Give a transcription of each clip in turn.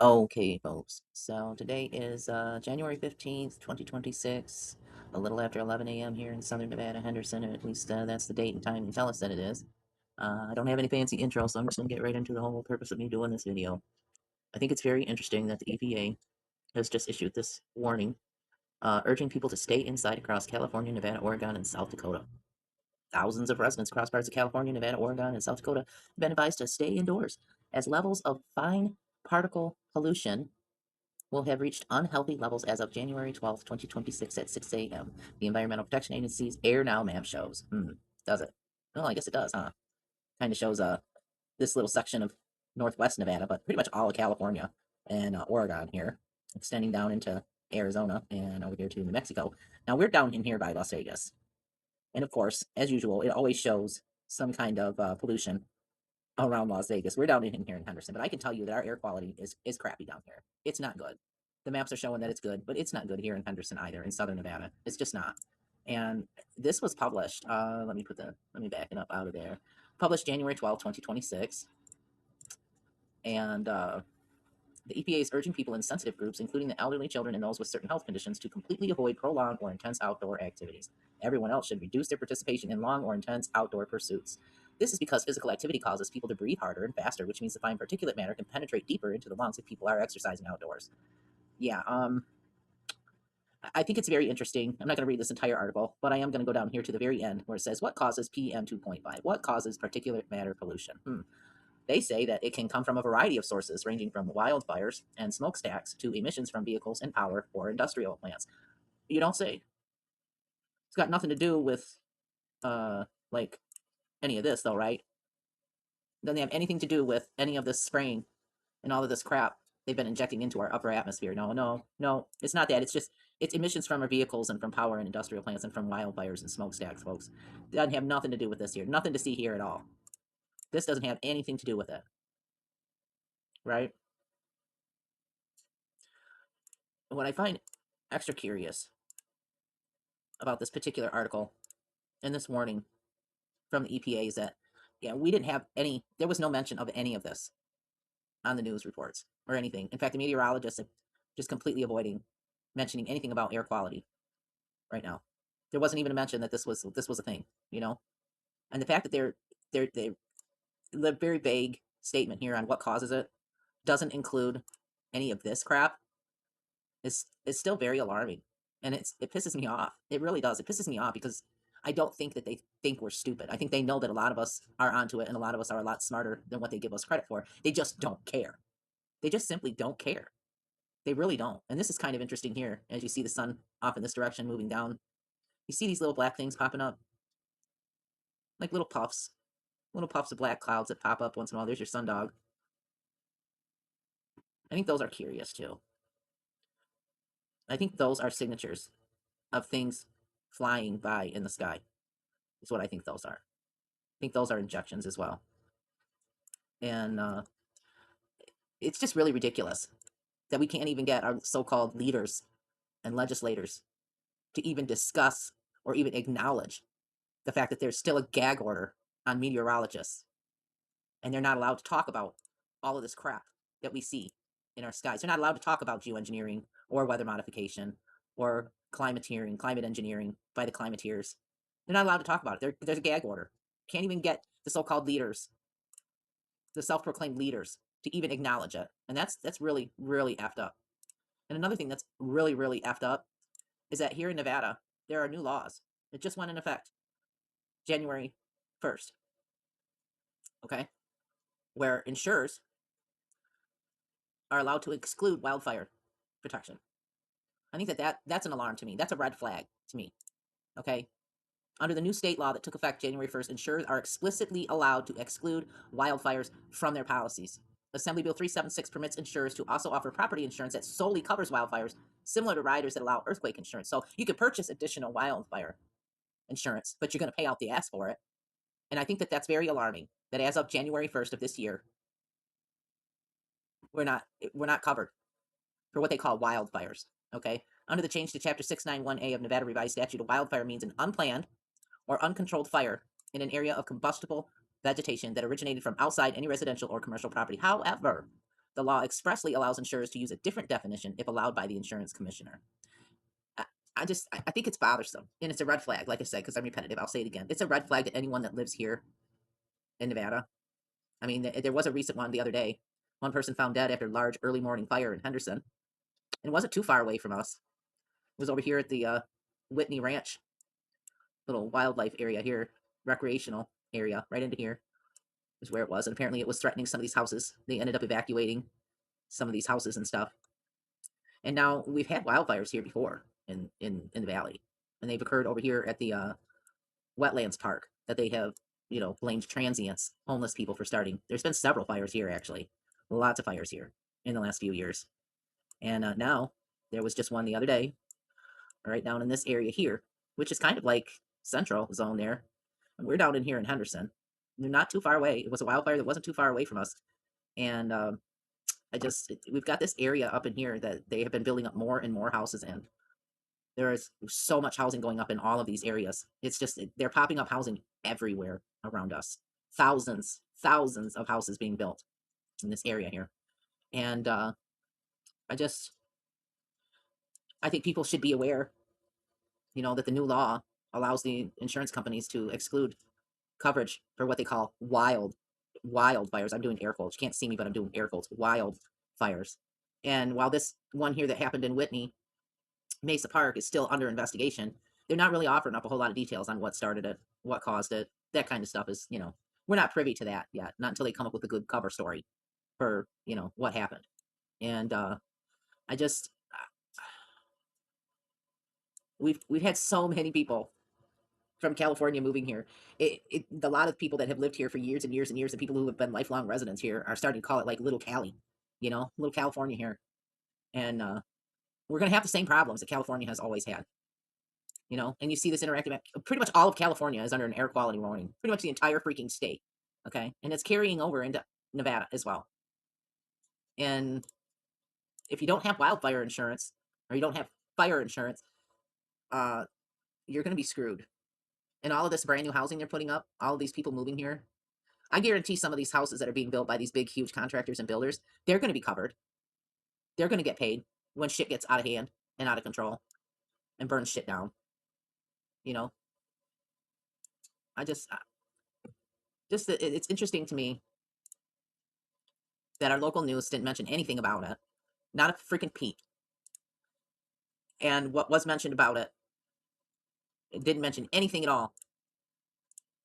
Okay, folks. So today is January 15th, 2026, a little after 11 a.m. here in Southern Nevada, Henderson, or at least that's the date and time you tell us that it is. I don't have any fancy intro, so I'm just going to get right into the whole purpose of me doing this video. I think it's very interesting that the EPA has just issued this warning, urging people to stay inside across California, Nevada, Oregon, and South Dakota. Thousands of residents across parts of California, Nevada, Oregon, and South Dakota have been advised to stay indoors as levels of fine particle pollution will have reached unhealthy levels as of January 12th, 2026 at 6 a.m. The Environmental Protection Agency's Air Now map shows. Does it? Well, I guess it does, huh? Kind of shows this little section of northwest Nevada, but pretty much all of California and Oregon here, extending down into Arizona and over here to New Mexico. Now we're down in here by Las Vegas. And of course, as usual, it always shows some kind of pollution around Las Vegas. We're down in here in Henderson, but I can tell you that our air quality is crappy down here. It's not good. The maps are showing that it's good, but it's not good here in Henderson either, in Southern Nevada. It's just not. And this was published. Let me back it up out of there. Published January 12th, 2026. And the EPA is urging people in sensitive groups, including the elderly, children, and those with certain health conditions, to completely avoid prolonged or intense outdoor activities. Everyone else should reduce their participation in long or intense outdoor pursuits. This is because physical activity causes people to breathe harder and faster, which means the fine particulate matter can penetrate deeper into the lungs if people are exercising outdoors. Yeah, I think it's very interesting. I'm not going to read this entire article, but I am going to go down here to the very end where it says, what causes PM 2.5? What causes particulate matter pollution? They say that it can come from a variety of sources, ranging from wildfires and smokestacks to emissions from vehicles and power or industrial plants. You don't say. It's got nothing to do with, like, any of this, though, right? Doesn't have anything to do with any of this spraying and all of this crap they've been injecting into our upper atmosphere. No, no, no. It's not that. It's emissions from our vehicles and from power and industrial plants and from wildfires and smokestacks, folks. It doesn't have nothing to do with this here. Nothing to see here at all. This doesn't have anything to do with it, right? What I find extra curious about this particular article and this warning from the EPA is that, yeah, we didn't have any, there was no mention of any of this on the news reports or anything. In fact, the meteorologists are just completely avoiding mentioning anything about air quality right now. There wasn't even a mention that this was a thing, you know? And the fact that they the very vague statement here on what causes it doesn't include any of this crap is still very alarming. And it pisses me off. It really does. It pisses me off because I don't think that they think we're stupid. I think they know that a lot of us are onto it and a lot of us are a lot smarter than what they give us credit for. They just don't care. They just simply don't care. They really don't. And this is kind of interesting here as you see the sun off in this direction moving down. You see these little black things popping up, like little puffs of black clouds that pop up once in a while. There's your sundog. I think those are curious too. I think those are signatures of things flying by in the sky. Is what I think those are. I think those are injections as well. And it's just really ridiculous that we can't even get our so-called leaders and legislators to even discuss or even acknowledge the fact that there's still a gag order on meteorologists and they're not allowed to talk about all of this crap that we see in our skies. They're not allowed to talk about geoengineering or weather modification or climateering, climate engineering by the climateers. They're not allowed to talk about it. There's a gag order. Can't even get the so-called leaders, the self-proclaimed leaders, to even acknowledge it. And that's really, really effed up. And another thing that's really, really effed up is that here in Nevada, there are new laws. It just went in effect January 1st, okay? Where insurers are allowed to exclude wildfire protection. I think that's an alarm to me. That's a red flag to me, okay? Under the new state law that took effect January 1st, insurers are explicitly allowed to exclude wildfires from their policies. Assembly Bill 376 permits insurers to also offer property insurance that solely covers wildfires, similar to riders that allow earthquake insurance. So you could purchase additional wildfire insurance, but you're going to pay out the ass for it. And I think that that's very alarming, that as of January 1st of this year, we're not covered for what they call wildfires, okay? Under the change to Chapter 691A of Nevada Revised Statute, a wildfire means an unplanned or uncontrolled fire in an area of combustible vegetation that originated from outside any residential or commercial property. However, the law expressly allows insurers to use a different definition if allowed by the insurance commissioner. I, I think it's bothersome, and it's a red flag. Like I said, because I'm repetitive, I'll say it again. It's a red flag to anyone that lives here in Nevada. I mean, there was a recent one the other day. One person found dead after a large early morning fire in Henderson, and it wasn't too far away from us. It was over here at the Whitney Ranch, little wildlife area here, recreational area, right into here is where it was. And apparently, it was threatening some of these houses. They ended up evacuating some of these houses and stuff. And now we've had wildfires here before in the valley, and they've occurred over here at the wetlands park that they have, blamed transients, homeless people for starting. There's been several fires here, actually. Lots of fires here in the last few years. And now there was just one the other day, right down in this area here, which is kind of like central zone there. And we're down in here in Henderson. They're not too far away. It was a wildfire that wasn't too far away from us. And we've got this area up in here that they have been building up more and more houses in. There is so much housing going up in all of these areas. It's just, they're popping up housing everywhere around us. Thousands of houses being built in this area here. And I just, I think people should be aware, that the new law allows the insurance companies to exclude coverage for what they call wildfires. I'm doing air quotes. You can't see me, but I'm doing air quotes. Wildfires. And while this one here that happened in Whitney, Mesa Park, is still under investigation, they're not really offering up a whole lot of details on what started it, what caused it. That kind of stuff is, we're not privy to that yet. Not until they come up with a good cover story for, what happened. And I just, we've had so many people from California moving here. A lot of people that have lived here for years and years and years, and people who have been lifelong residents here, are starting to call it like Little Cali, Little California here. And we're going to have the same problems that California has always had, and you see this interactive. Pretty much all of California is under an air quality warning, pretty much the entire freaking state. Okay. And it's carrying over into Nevada as well. And if you don't have wildfire insurance, or you don't have fire insurance, you're going to be screwed. And all of this brand new housing they're putting up, all of these people moving here, I guarantee some of these houses that are being built by these big, huge contractors and builders, they're going to be covered. They're going to get paid when shit gets out of hand and out of control and burns shit down. I just it's interesting to me that our local news didn't mention anything about it. Not a freaking peep. And what was mentioned about it, it didn't mention anything at all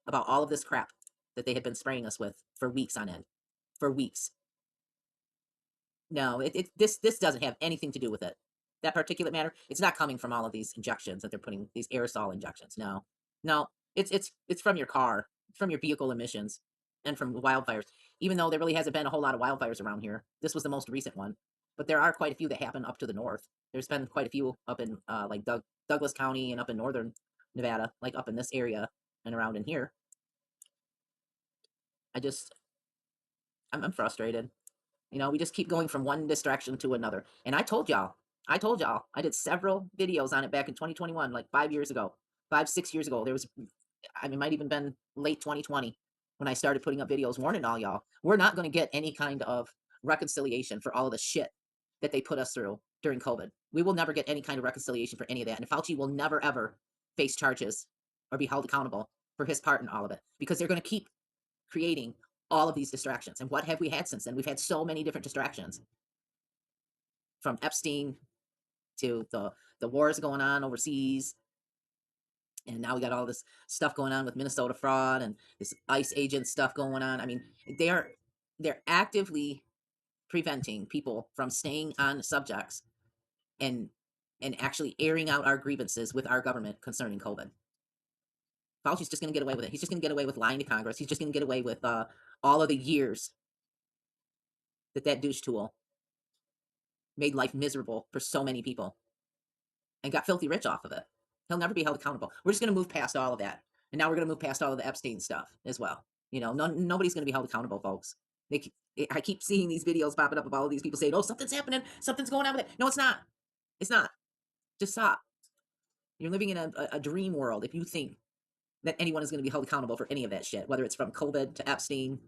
about all of this crap that they had been spraying us with for weeks on end. For weeks. No, this doesn't have anything to do with it. That particulate matter, it's not coming from all of these injections that they're putting, these aerosol injections. No, it's from your car, from your vehicle emissions, and from wildfires. Even though there really hasn't been a whole lot of wildfires around here, this was the most recent one. But there are quite a few that happen up to the north. There's been quite a few up in like Douglas County and up in northern Nevada, like up in this area and around in here. I'm frustrated. We just keep going from one distraction to another. And I did several videos on it back in 2021, like 5 years ago, 6 years ago. It might even been late 2020 when I started putting up videos warning all y'all. We're not going to get any kind of reconciliation for all of the shit that they put us through during COVID. We will never get any kind of reconciliation for any of that. And Fauci will never, ever face charges or be held accountable for his part in all of it, because they're going to keep creating all of these distractions. And what have we had since then? We've had so many different distractions, from Epstein to the wars going on overseas, and now we got all this stuff going on with Minnesota fraud and this ICE agent stuff going on. I mean, they're actively preventing people from staying on subjects and actually airing out our grievances with our government concerning COVID. Fauci's just going to get away with it. He's just going to get away with lying to Congress. He's just going to get away with all of the years that douche tool made life miserable for so many people and got filthy rich off of it. He'll never be held accountable. We're just going to move past all of that. And now we're going to move past all of the Epstein stuff as well. Nobody's going to be held accountable, folks. I keep seeing these videos popping up of all of these people saying, oh, something's happening. Something's going on with it. No, it's not. It's not. Just stop. You're living in a dream world if you think that anyone is going to be held accountable for any of that shit, whether it's from COVID to Epstein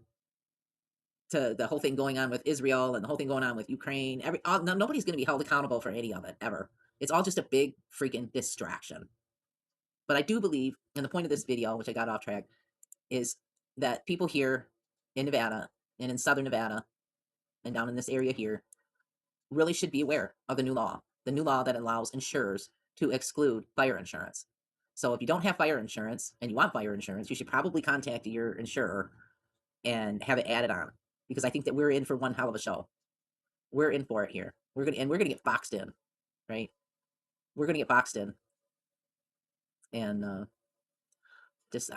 to the whole thing going on with Israel and the whole thing going on with Ukraine. Nobody's going to be held accountable for any of it ever. It's all just a big freaking distraction. But I do believe, and the point of this video, which I got off track, is that people here in Nevada and in southern Nevada and down in this area here really should be aware of the new law that allows insurers to exclude fire insurance. So if you don't have fire insurance and you want fire insurance, you should probably contact your insurer and have it added on, because I think that we're in for one hell of a show. We're in for it here. We're gonna get boxed in, right? We're gonna get boxed in, and just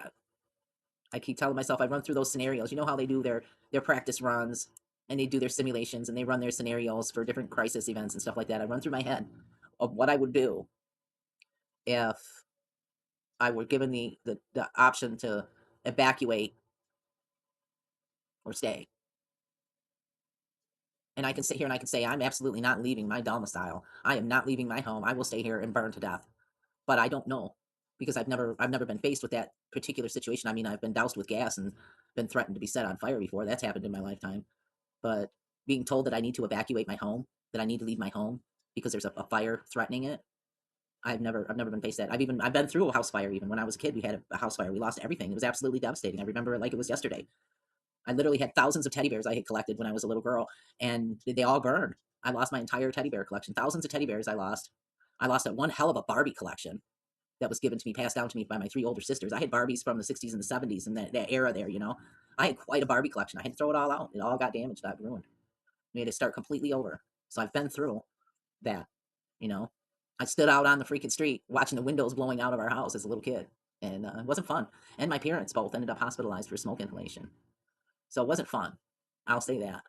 I keep telling myself, I run through those scenarios. You know how they do their practice runs, and they do their simulations, and they run their scenarios for different crisis events and stuff like that. I run through my head of what I would do if I were given the option to evacuate or stay. And I can sit here and I can say, I'm absolutely not leaving my domicile. I am not leaving my home. I will stay here and burn to death. But I don't know, because I've never been faced with that particular situation. I mean, I've been doused with gas and been threatened to be set on fire before. That's happened in my lifetime. But being told that I need to evacuate my home, that I need to leave my home because there's a fire threatening it, I've never been faced that. I've been through a house fire. Even when I was a kid, we had a house fire. We lost everything. It was absolutely devastating. I remember it like it was yesterday. I literally had thousands of teddy bears I had collected when I was a little girl, and they all burned. I lost my entire teddy bear collection. Thousands of teddy bears I lost. I lost one hell of a Barbie collection that was given to me, passed down to me by my three older sisters. I had Barbies from the 60s and the 70s and that era there, you know. I had quite a Barbie collection. I had to throw it all out. It all got damaged, got ruined. We had to start completely over. So I've been through that, you know. I stood out on the freaking street watching the windows blowing out of our house as a little kid, and it wasn't fun. And my parents both ended up hospitalized for smoke inhalation. So it wasn't fun. I'll say that.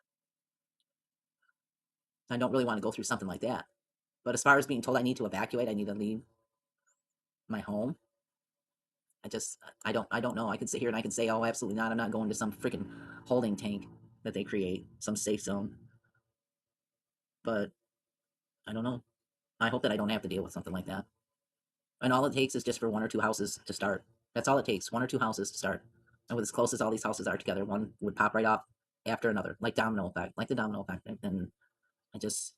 I don't really want to go through something like that. But as far as being told I need to evacuate, I need to leave my home, I don't know. I could sit here and I could say, oh, absolutely not. I'm not going to some freaking holding tank that they create, some safe zone. But I don't know. I hope that I don't have to deal with something like that. And all it takes is just for one or two houses to start. That's all it takes. One or two houses to start. And with as close as all these houses are together, one would pop right off after another, like domino effect, like the domino effect. And I just